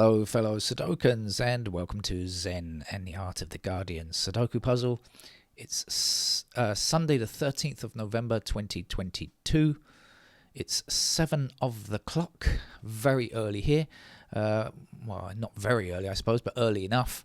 Hello, fellow Sudokans, and welcome to Zen and the Art of the Guardian Sudoku Puzzle. It's Sunday the 13th of November 2022. It's 7 of the clock, very early here. Well, not very early, I suppose, but early enough.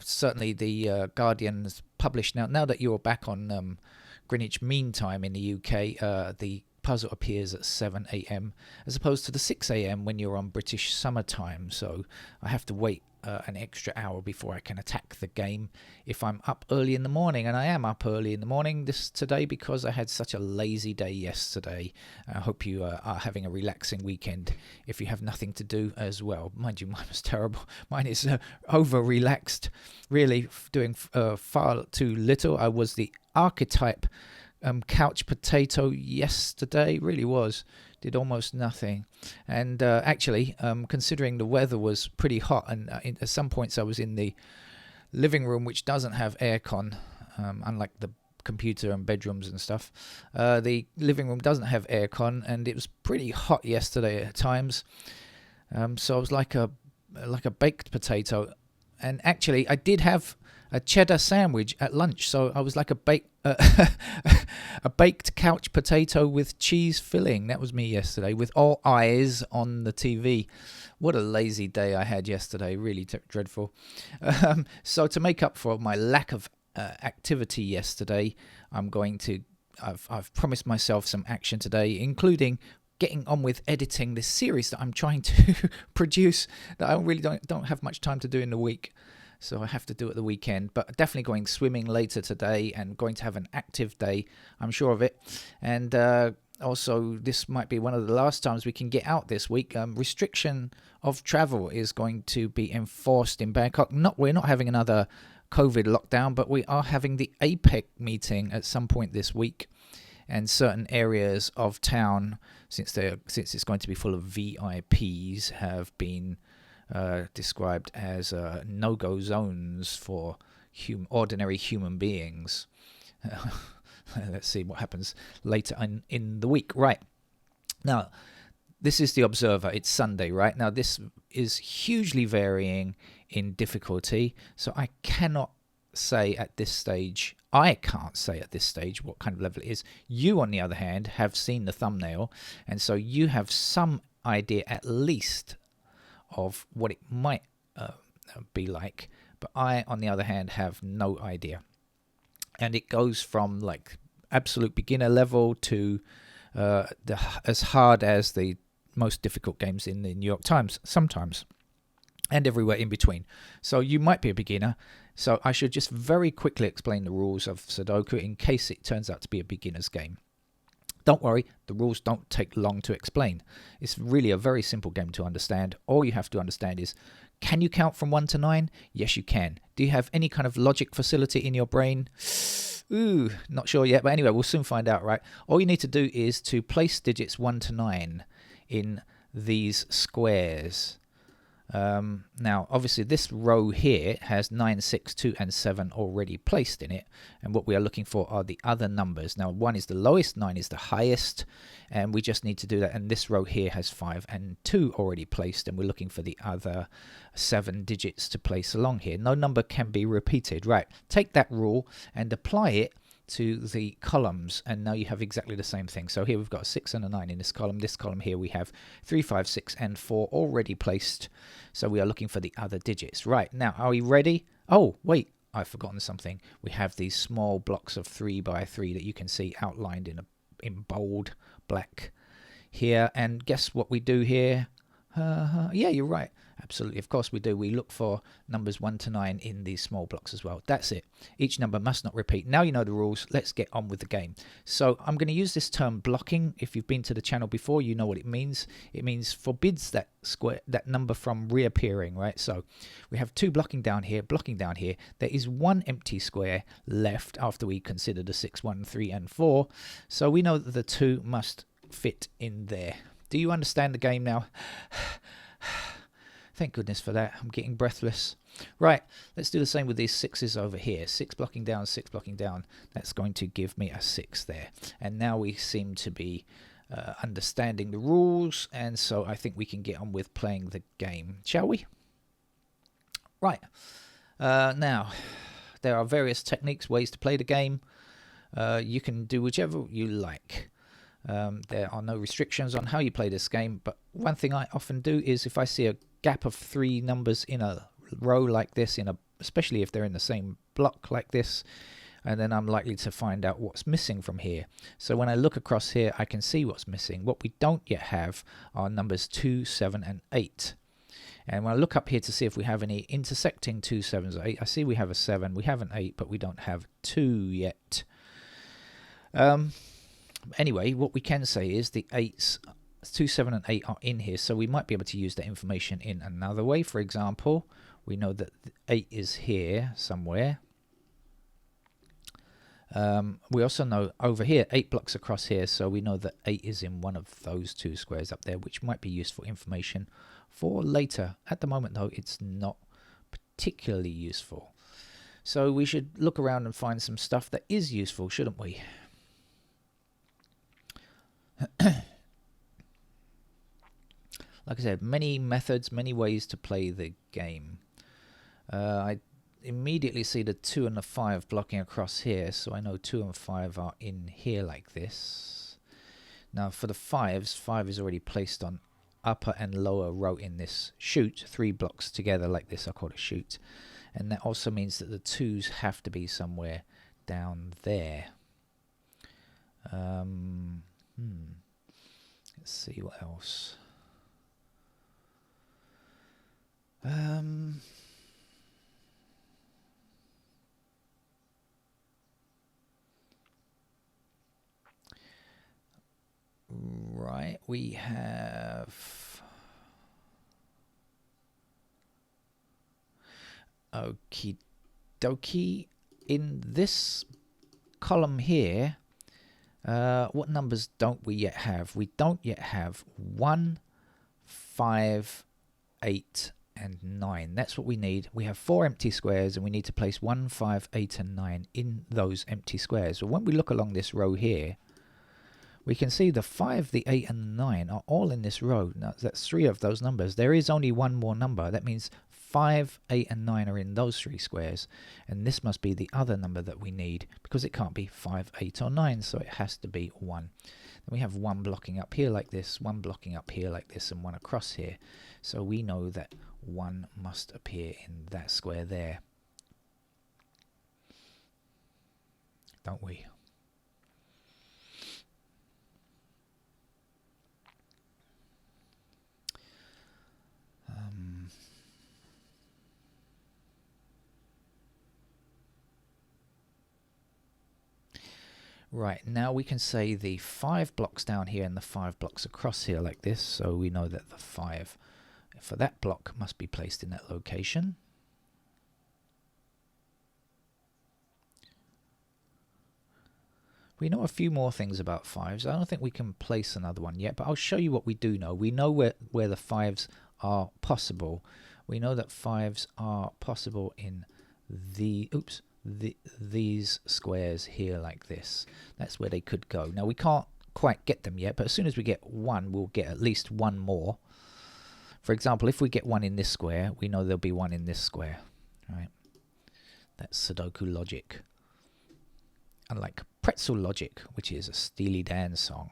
Certainly the Guardian's published now. Now that you're back on Greenwich Mean Time in the UK, the puzzle appears at 7 a.m. as opposed to the 6 a.m. when you're on British summertime, so I have to wait an extra hour before I can attack the game if I'm up early in the morning, and I am up early in the morning today because I had such a lazy day yesterday. I hope you are having a relaxing weekend if you have nothing to do as well. Mind you, mine was terrible. Mine is over-relaxed, really doing far too little. I was the archetype couch potato yesterday, really was. Did almost nothing. And actually, considering the weather was pretty hot, and at some points I was in the living room, which doesn't have aircon, unlike the computer and bedrooms and stuff. The living room doesn't have aircon, and it was pretty hot yesterday at times. So I was like a baked potato. And actually, I did have a cheddar sandwich at lunch, so I was like a baked couch potato with cheese filling. That was me yesterday, with all eyes on the TV. What a lazy day I had yesterday, really dreadful. So to make up for my lack of activity yesterday, I've promised myself some action today, including getting on with editing this series that I'm trying to produce that I really don't have much time to do in the week. So I have to do it the weekend, but definitely going swimming later today and going to have an active day, I'm sure of it. And also, this might be one of the last times we can get out this week. Restriction of travel is going to be enforced in Bangkok. We're not having another COVID lockdown, but we are having the APEC meeting at some point this week. And certain areas of town, since it's going to be full of VIPs, have been described as no-go zones for ordinary human beings. Let's see what happens later in the week. Right. Now, this is the Observer. It's Sunday, right? Now, this is hugely varying in difficulty, so I can't say at this stage what kind of level it is. You, on the other hand, have seen the thumbnail, and so you have some idea at least of what it might be like, but I, on the other hand, have no idea. And it goes from like absolute beginner level to as hard as the most difficult games in the New York Times sometimes, and everywhere in between. So you might be a beginner, so I should just very quickly explain the rules of Sudoku in case it turns out to be a beginner's game. Don't worry, the rules don't take long to explain. It's really a very simple game to understand. All you have to understand is, can you count from 1 to 9? Yes, you can. Do you have any kind of logic facility in your brain? Ooh, not sure yet, but anyway, we'll soon find out, right? All you need to do is to place digits 1 to 9 in these squares. Now, obviously, this row here has 9, 6, 2, and 7 already placed in it. And what we are looking for are the other numbers. Now, 1 is the lowest, 9 is the highest. And we just need to do that. And this row here has 5 and 2 already placed. And we're looking for the other 7 digits to place along here. No number can be repeated. Right. Take that rule and apply it to the columns, and now you have exactly the same thing. So here we've got a 6 and a 9 in this column. This column here we have 3, 5, 6, and 4 already placed. So we are looking for the other digits. Right, now are we ready? Oh, wait, I've forgotten something. We have these small blocks of 3 by 3 that you can see outlined in bold black here. And guess what we do here? Yeah, you're right. Absolutely, of course we do. We look for numbers 1 to 9 in these small blocks as well. That's it. Each number must not repeat. Now you know the rules. Let's get on with the game. So I'm going to use this term blocking. If you've been to the channel before, you know what it means. It means forbids that number from reappearing, right? So we have 2 blocking down here. There is 1 empty square left after we consider the 6, 1, 3, and 4. So we know that the 2 must fit in there. Do you understand the game now? Thank goodness for that. I'm getting breathless. Right, let's do the same with these 6s over here. 6 blocking down, 6 blocking down. That's going to give me a 6 there. And now we seem to be understanding the rules, and so I think we can get on with playing the game, shall we? Right. Now, there are various techniques, ways to play the game. You can do whichever you like. There are no restrictions on how you play this game, but one thing I often do is if I see a gap of 3 numbers in a row like this, especially if they're in the same block like this, and then I'm likely to find out what's missing from here. So when I look across here, I can see what's missing. What we don't yet have are numbers 2, 7, and 8. And when I look up here to see if we have any intersecting 2, 7s, or 8, I see we have a 7. We have an 8, but we don't have 2 yet. Anyway, what we can say is the 8s, 2, 7, and 8 are in here, so we might be able to use that information in another way. For example, we know that 8 is here somewhere. We also know over here, 8 blocks across here, so we know that 8 is in one of those 2 squares up there, which might be useful information for later. At the moment, though, it's not particularly useful. So we should look around and find some stuff that is useful, shouldn't we? Like I said, many methods, many ways to play the game. I immediately see the 2 and the 5 blocking across here, so I know 2 and 5 are in here like this. Now for the 5s, 5 is already placed on upper and lower row in this chute, 3 blocks together like this. I call it a chute, and that also means that the 2s have to be somewhere down there. Let's see what else. Right, we have okie dokie. In this column here, what numbers don't we yet have? We don't yet have 1, 5, 8, and 9. That's what we need. We have 4 empty squares, and we need to place 1, 5, 8, and 9 in those empty squares. So when we look along this row here, we can see the 5, the 8, and the 9 are all in this row. Now, that's 3 of those numbers. There is only one more number. That means 5, 8, and 9 are in those 3 squares. And this must be the other number that we need, because it can't be 5, 8, or 9, so it has to be 1. Then we have 1 blocking up here like this, 1 blocking up here like this, and 1 across here. So we know that 1 must appear in that square there. Don't we? Right, now we can say the 5 blocks down here and the 5 blocks across here like this, so we know that the 5 for that block must be placed in that location. We know a few more things about 5s. I don't think we can place another one yet, but I'll show you what we do know. We know where the 5s are possible. We know that 5s are possible in these squares here like this. That's where they could go. Now we can't quite get them yet, but as soon as we get 1, we'll get at least 1 more. For example, if we get 1 in this square, we know there'll be 1 in this square. Right? That's Sudoku logic. Unlike pretzel logic, which is a Steely Dan song.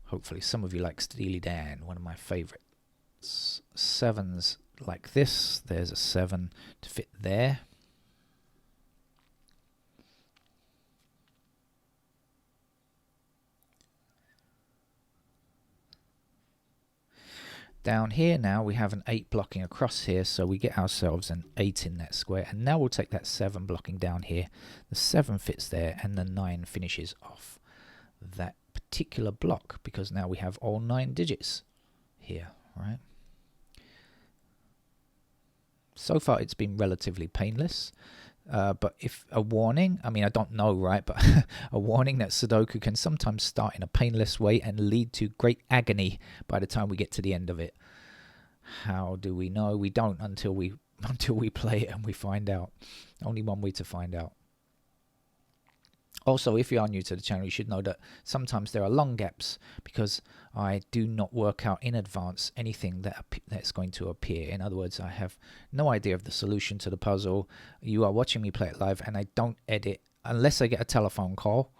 Hopefully some of you like Steely Dan, one of my favorites. 7s like this. There's a 7 to fit there. Down here now we have an 8 blocking across here, so we get ourselves an 8 in that square. And now we'll take that 7 blocking down here. The 7 fits there, and the 9 finishes off that particular block, because now we have all 9 digits here, right? So far it's been relatively painless, but if a warning, I mean, I don't know, right, but a warning that Sudoku can sometimes start in a painless way and lead to great agony by the time we get to the end of it. How do we know? We don't until we play it and we find out. Only one way to find out. Also, if you are new to the channel, you should know that sometimes there are long gaps because I do not work out in advance anything that's going to appear. In other words, I have no idea of the solution to the puzzle. You are watching me play it live, and I don't edit unless I get a telephone call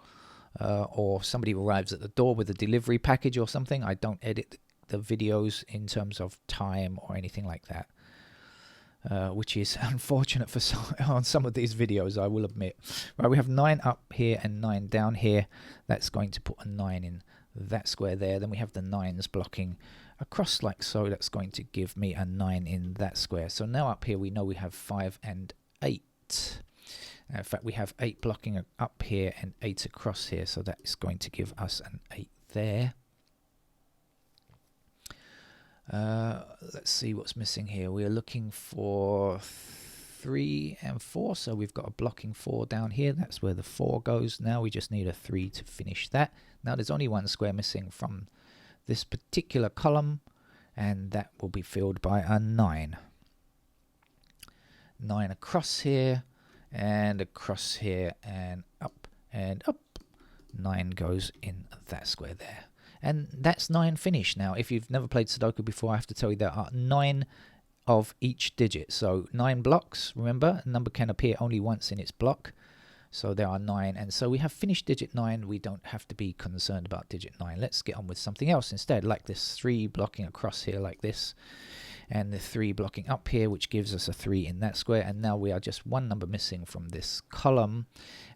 or somebody arrives at the door with a delivery package or something. I don't edit the videos in terms of time or anything like that. Which is unfortunate for on some of these videos, I will admit. Right, we have 9 up here and 9 down here. That's going to put a 9 in that square there. Then we have the 9s blocking across like so. That's going to give me a 9 in that square. So now up here we know we have 5 and 8. In fact, we have 8 blocking up here and 8 across here. So that is going to give us an 8 there. Let's see what's missing here. We're looking for 3 and 4, so we've got a blocking 4 down here. That's where the 4 goes. Now we just need a 3 to finish that. Now there's only 1 square missing from this particular column, and that will be filled by a 9. 9 across here, and across here, and up, and up. 9 goes in that square there. And that's 9 finished. Now, if you've never played Sudoku before, I have to tell you there are 9 of each digit. So 9 blocks, remember, a number can appear only once in its block. So there are 9. And so we have finished digit 9. We don't have to be concerned about digit 9. Let's get on with something else instead, like this 3 blocking across here like this. And the 3 blocking up here, which gives us a 3 in that square. And now we are just 1 number missing from this column.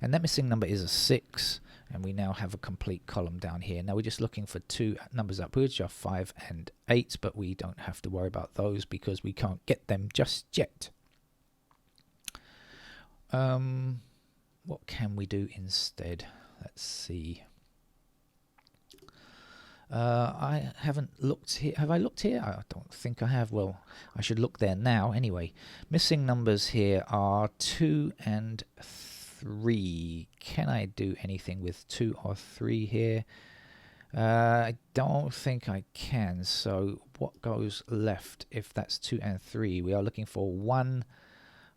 And that missing number is a 6. And we now have a complete column down here. Now we're just looking for 2 numbers up, which are 5 and 8, but we don't have to worry about those because we can't get them just yet. What can we do instead? Let's see. I haven't looked here. Have I looked here? I don't think I have. Well, I should look there now. Anyway, missing numbers here are 2 and 3. Can I do anything with 2 or 3 here? I don't think I can. So what goes left if that's 2 and 3? We are looking for 1,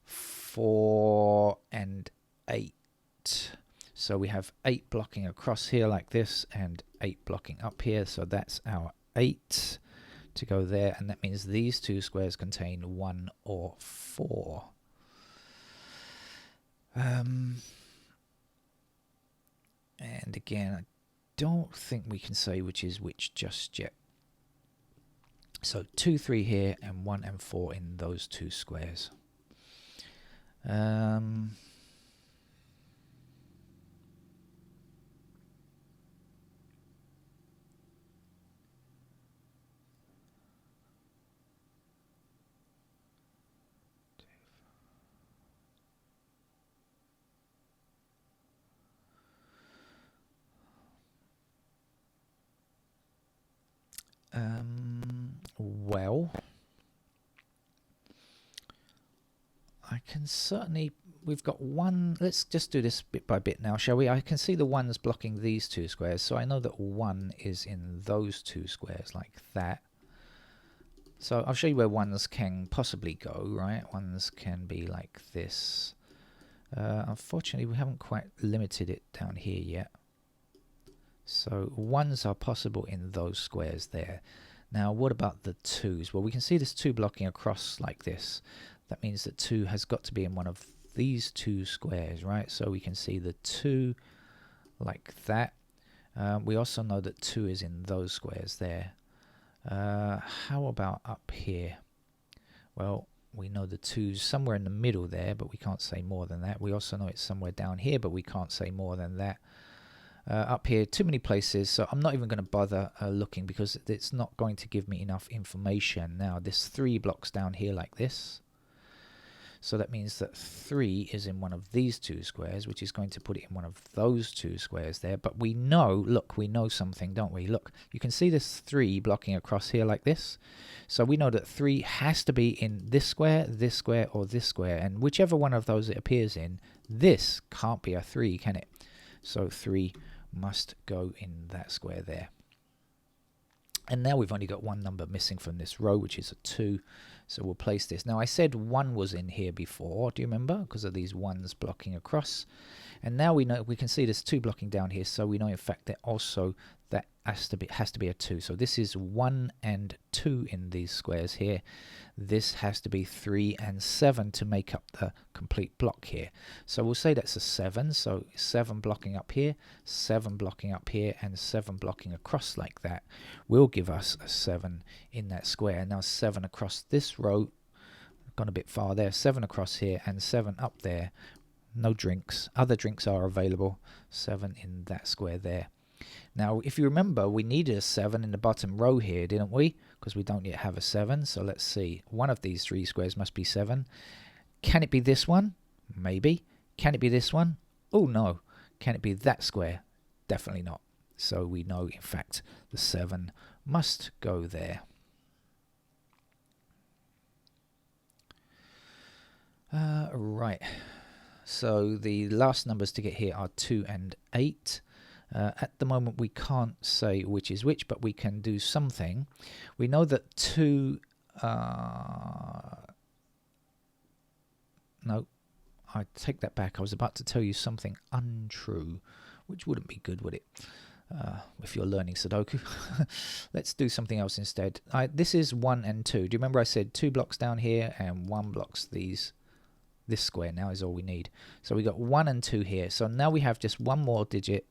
4, and 8. So we have 8 blocking across here like this and 8 blocking up here. So that's our 8 to go there. And that means these 2 squares contain 1 or 4. And again, I don't think we can say which is which just yet. So 2, 3 here and 1 and 4 in those 2 squares. Well, I can certainly, we've got 1, let's just do this bit by bit now, shall we? I can see the 1's blocking these 2 squares, so I know that 1 is in those 2 squares like that. So I'll show you where 1's can possibly go, right? 1's can be like this. Unfortunately, we haven't quite limited it down here yet. So 1's are possible in those squares there. Now, what about the 2's? Well, we can see this 2 blocking across like this. That means that 2 has got to be in one of these 2 squares, right? So we can see the 2 like that. We also know that 2 is in those squares there. How about up here? Well, we know the 2's somewhere in the middle there, but we can't say more than that. We also know it's somewhere down here, but we can't say more than that. Up here, too many places, so I'm not even going to bother looking because it's not going to give me enough information. Now, this 3 blocks down here like this. So that means that 3 is in one of these 2 squares, which is going to put it in one of those 2 squares there. But we know, look, we know something, don't we? Look, you can see this 3 blocking across here like this. So we know that 3 has to be in this square, or this square. And whichever one of those it appears in, this can't be a 3, can it? So 3 must go in that square there. And now we've only got 1 number missing from this row, which is a 2. So we'll place this. Now I said 1 was in here before, do you remember? Because of these 1s blocking across. And now we know, we can see there's 2 blocking down here, so we know in fact that also that has to be a 2. So this is 1 and 2 in these squares here. This has to be 3 and 7 to make up the complete block here. So we'll say that's a 7. So 7 blocking up here, 7 blocking up here, and 7 blocking across like that will give us a 7 in that square. Now 7 across this row, gone a bit far there, 7 across here and 7 up there. No drinks. Other drinks are available. 7 in that square there. Now, if you remember, we needed a 7 in the bottom row here, didn't we? Because we don't yet have a 7. So let's see. One of these 3 squares must be 7. Can it be this one? Maybe. Can it be this one? Oh, no. Can it be that square? Definitely not. So we know, in fact, the 7 must go there. Right. So the last numbers to get here are 2 and 8. At the moment we can't say which is which, but we can do something. We know that 2... no, I take that back. I was about to tell you something untrue, which wouldn't be good, would it? If you're learning Sudoku. Let's do something else instead. This is 1 and 2. Do you remember I said 2 blocks down here and 1 blocks these? This square now is all we need. So we got 1 and 2 here. So now we have just one more digit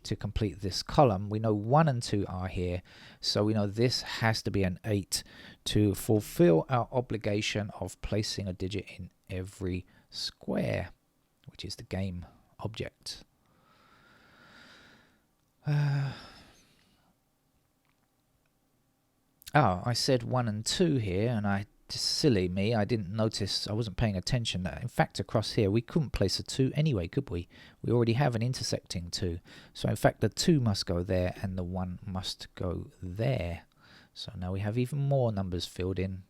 to complete this column. We know 1 and 2 are here. So we know this has to be an 8 to fulfill our obligation of placing a digit in every square, which is the game object. I said 1 and 2 here, and silly me, I didn't notice, I wasn't paying attention. In fact, across here, we couldn't place a 2 anyway, could we? We already have an intersecting 2. So in fact, the 2 must go there, and the 1 must go there. So now we have even more numbers filled in.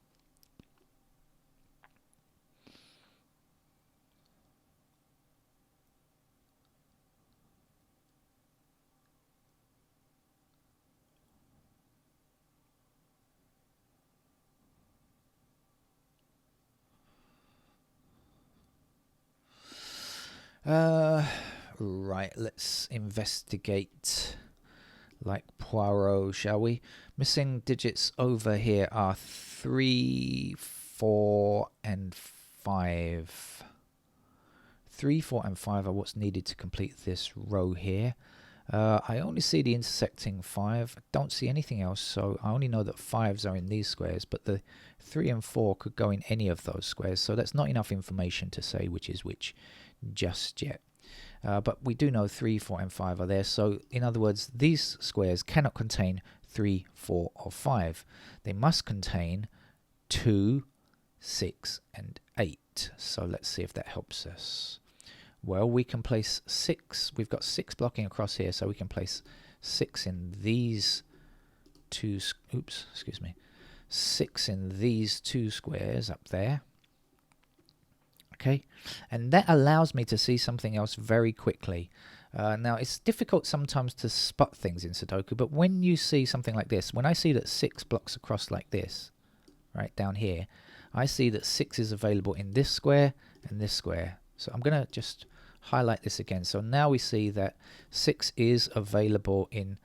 Right, let's investigate like Poirot, shall we? Missing digits over here are 3, 4, and 5. 3, 4, and 5 are what's needed to complete this row here. I only see the intersecting 5. I don't see anything else, so I only know that 5s are in these squares, but the 3 and 4 could go in any of those squares, so that's not enough information to say which is which just yet. But we do know 3, 4, and 5 are there. So in other words, these squares cannot contain 3, 4, or 5. They must contain 2, 6, and 8. So let's see if that helps us. Well, we can place 6. We've got 6 blocking across here, so we can place 6 in these 2. Oops, excuse me. 6 in these 2 squares up there. Okay, and that allows me to see something else very quickly. Now, it's difficult sometimes to spot things in Sudoku, but when you see something like this, when I see that 6 blocks across like this, right down here, I see that 6 is available in this square and this square. So I'm going to just highlight this again. So now we see that 6 is available in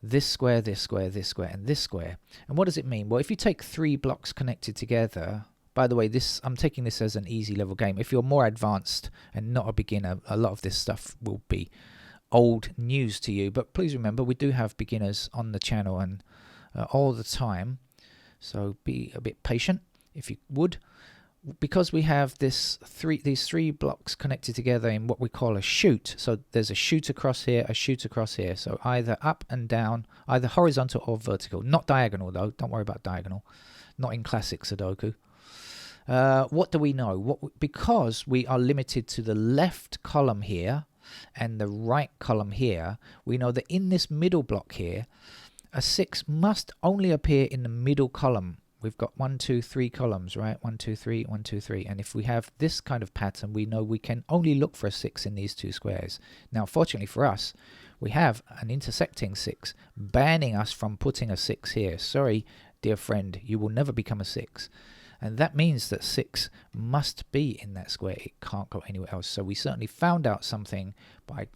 this square, this square, this square, and this square. And what does it mean? Well, if you take 3 blocks connected together... By the way, I'm taking this as an easy level game. If you're more advanced and not a beginner, a lot of this stuff will be old news to you. But please remember, we do have beginners on the channel and all the time. So be a bit patient, if you would. Because we have these 3 blocks connected together in what we call a chute. So there's a chute across here, a chute across here. So either up and down, either horizontal or vertical. Not diagonal, though. Don't worry about diagonal. Not in classic Sudoku. What do we know? Because we are limited to the left column here and the right column here, we know that in this middle block here, a 6 must only appear in the middle column. We've got 1, 2, 3 columns, right? 1, 2, 3, 1, 2, 3. And if we have this kind of pattern, we know we can only look for a 6 in these 2 squares. Now, fortunately for us, we have an intersecting 6 banning us from putting a 6 here. Sorry, dear friend, you will never become a 6. And that means that 6 must be in that square. It can't go anywhere else. So we certainly found out something by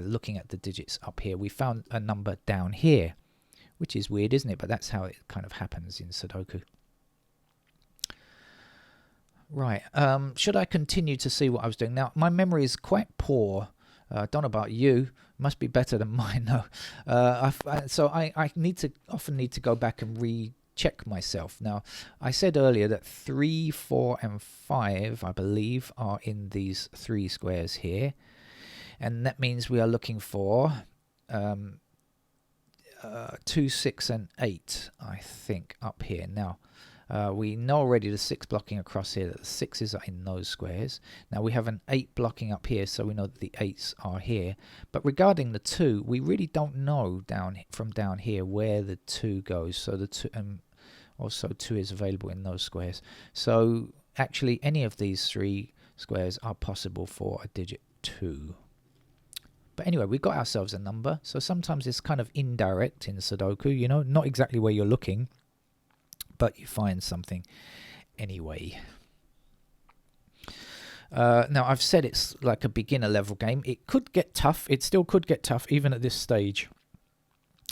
looking at the digits up here. We found a number down here, which is weird, isn't it? But that's how it kind of happens in Sudoku. Right, should I continue to see what I was doing? Now, my memory is quite poor. Don't know about you. Must be better than mine, though. So I often need to go back and recheck myself. Now, I said earlier that 3, 4, and 5, I believe, are in these 3 squares here. And that means we are looking for 2, 6, and 8, I think, up here. Now, we know already the 6 blocking across here, that the 6s are in those squares. Now we have an 8 blocking up here, so we know that the 8s are here. But regarding the 2, we really don't know from down here where the 2 goes. So the 2, also 2 is available in those squares. So actually any of these 3 squares are possible for a digit 2. But anyway, we got ourselves a number. So sometimes it's kind of indirect in Sudoku, you know, not exactly where you're looking, but you find something anyway. Now, I've said it's like a beginner level game. It could get tough. It still could get tough even at this stage.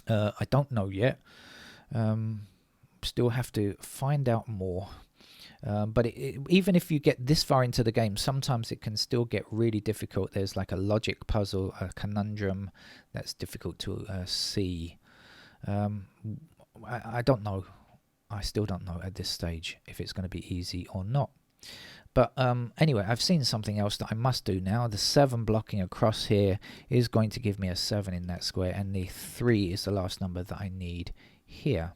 I don't know yet. Still have to find out more. But even if you get this far into the game, sometimes it can still get really difficult. There's like a logic puzzle, a conundrum that's difficult to see. I don't know. I still don't know at this stage if it's going to be easy or not. But anyway, I've seen something else that I must do now. The 7 blocking across here is going to give me a 7 in that square, and the 3 is the last number that I need here.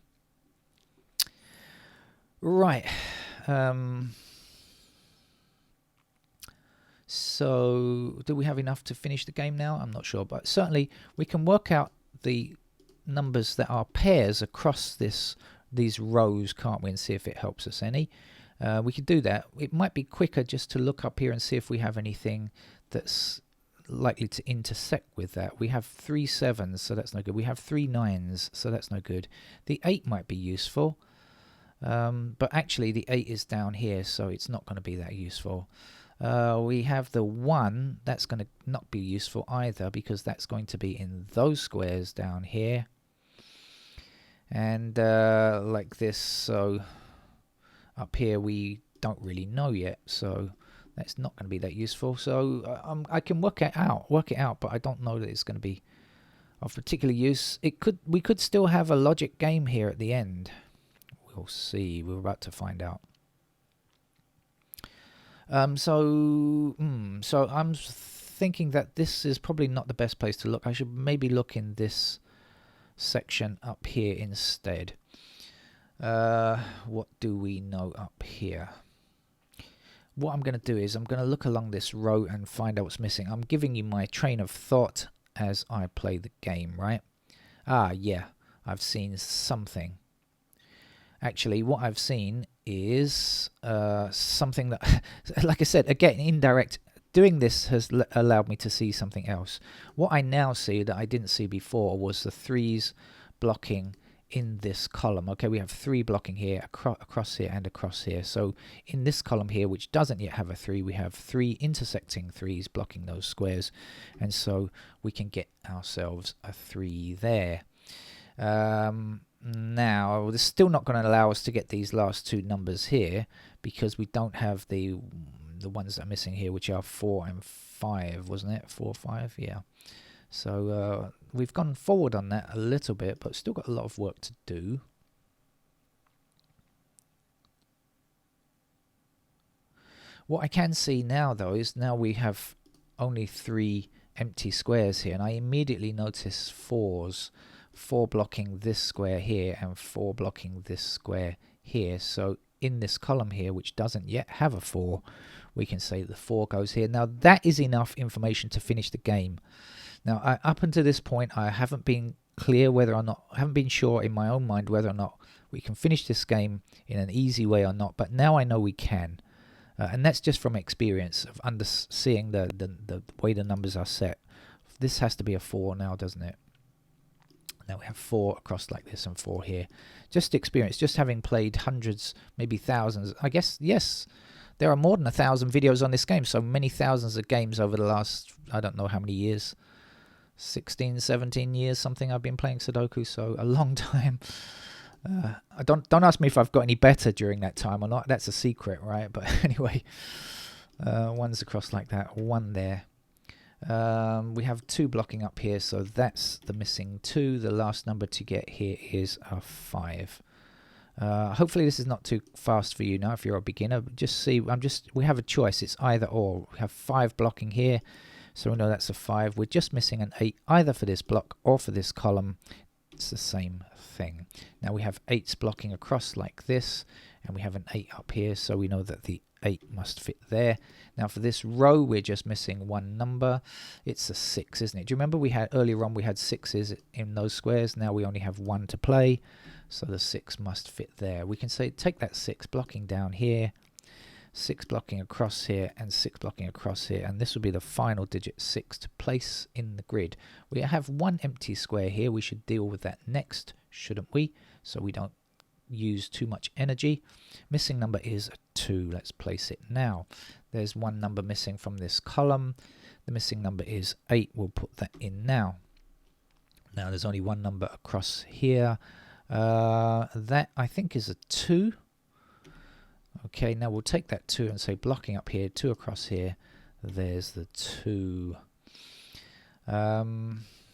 Right. So do we have enough to finish the game now? I'm not sure, but certainly we can work out the numbers that are pairs across these rows, can't we, and see if it helps us any. We could do that. It might be quicker just to look up here and see if we have anything that's likely to intersect with that. We have 3 7s, so that's no good. We have 3 9s, so that's no good. The 8 might be useful, but actually the 8 is down here, so it's not going to be that useful. We have the 1, that's going to not be useful either, because that's going to be in those squares down here. And like this, so up here we don't really know yet, so that's not going to be that useful. So I can work it out, but I don't know that it's going to be of particular use. We could still have a logic game here at the end. We'll see. We're about to find out. So I'm thinking that this is probably not the best place to look. I should maybe look in this section up here instead. What do we know up here? What I'm going to do is I'm going to look along this row and find out what's missing. I'm giving you my train of thought as I play the game, right? Ah, yeah, I've seen something. Actually, what I've seen is something that, like I said, again, indirect. Doing this has allowed me to see something else. What I now see that I didn't see before was the 3s blocking in this column. Okay, we have 3 blocking here, across here, and across here. So in this column here, which doesn't yet have a 3, we have 3 intersecting 3s blocking those squares. And so we can get ourselves a 3 there. Now, this is still not going to allow us to get these last 2 numbers here, because we don't have the ones that are missing here, which are 4 and 5, wasn't it? 4, 5, yeah. So we've gone forward on that a little bit, but still got a lot of work to do. What I can see now, though, is now we have only 3 empty squares here, and I immediately notice 4s. 4 blocking this square here and 4 blocking this square here. So in this column here, which doesn't yet have a 4, we can say the 4 goes here. Now that is enough information to finish the game. Now up until this point, I haven't been clear whether or not, I haven't been sure in my own mind whether or not we can finish this game in an easy way or not, but now I know we can. And that's just from experience of seeing the way the numbers are set. This has to be a 4 now, doesn't it? Now we have 4 across like this and 4 here. Just experience, just having played hundreds, maybe thousands. I guess, yes, there are more than 1,000 videos on this game. So many thousands of games over the last, I don't know how many years, 16, 17 years, something I've been playing Sudoku. So a long time. Don't ask me if I've got any better during that time or not. That's a secret, right? But anyway, one's across like that, 1 there. We have 2 blocking up here, so that's the missing 2. The last number to get here is a 5. Hopefully this is not too fast for you now if you're a beginner. Just see, we have a choice. It's either or. We have 5 blocking here, so we know that's a 5. We're just missing an 8 either for this block or for this column. It's the same thing. Now we have 8s blocking across like this, and we have an 8 up here, so we know that the 8 must fit there. Now for this row, we're just missing 1 number. It's a 6, isn't it? Do you remember we had earlier on we had 6s in those squares? Now we only have 1 to play, so the 6 must fit there. We can say take that 6 blocking down here, 6 blocking across here, and 6 blocking across here, and this will be the final digit 6 to place in the grid. We have 1 empty square here. We should deal with that next, shouldn't we? So we don't use too much energy. Missing number is a 2. Let's place it now. There's 1 number missing from this column. The missing number is 8. We'll put that in now. Now there's only 1 number across here. That I think is a 2. Okay, now we'll take that 2 and say blocking up here, 2 across here. There's the 2.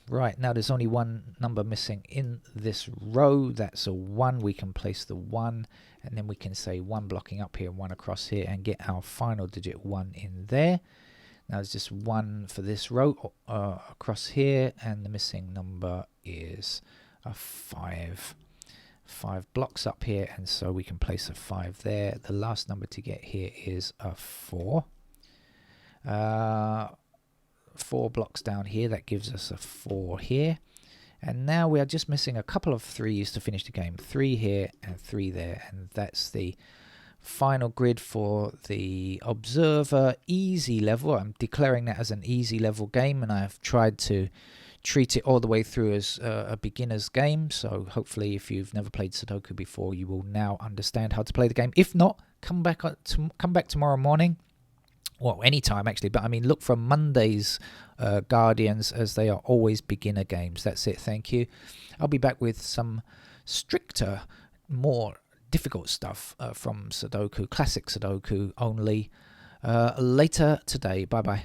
Right, now there's only 1 number missing in this row. That's a 1. We can place the 1, and then we can say 1 blocking up here, 1 across here, and get our final digit 1 in there. Now there's just 1 for this row across here, and the missing number is a 5. 5 blocks up here, and so we can place a 5 there. The last number to get here is a 4. 4 blocks down here, that gives us a 4 here. And now we are just missing a couple of 3s to finish the game. 3 here and 3 there, and that's the final grid for the Observer easy level. I'm declaring that as an easy level game, and I've tried to treat it all the way through as a beginner's game. So hopefully if you've never played Sudoku before, you will now understand how to play the game. If not, come back tomorrow morning. Well, anytime actually, but I mean, look for Monday's Guardians, as they are always beginner games. That's it, thank you. I'll be back with some stricter, more difficult stuff from Sudoku, classic Sudoku only, later today. Bye-bye.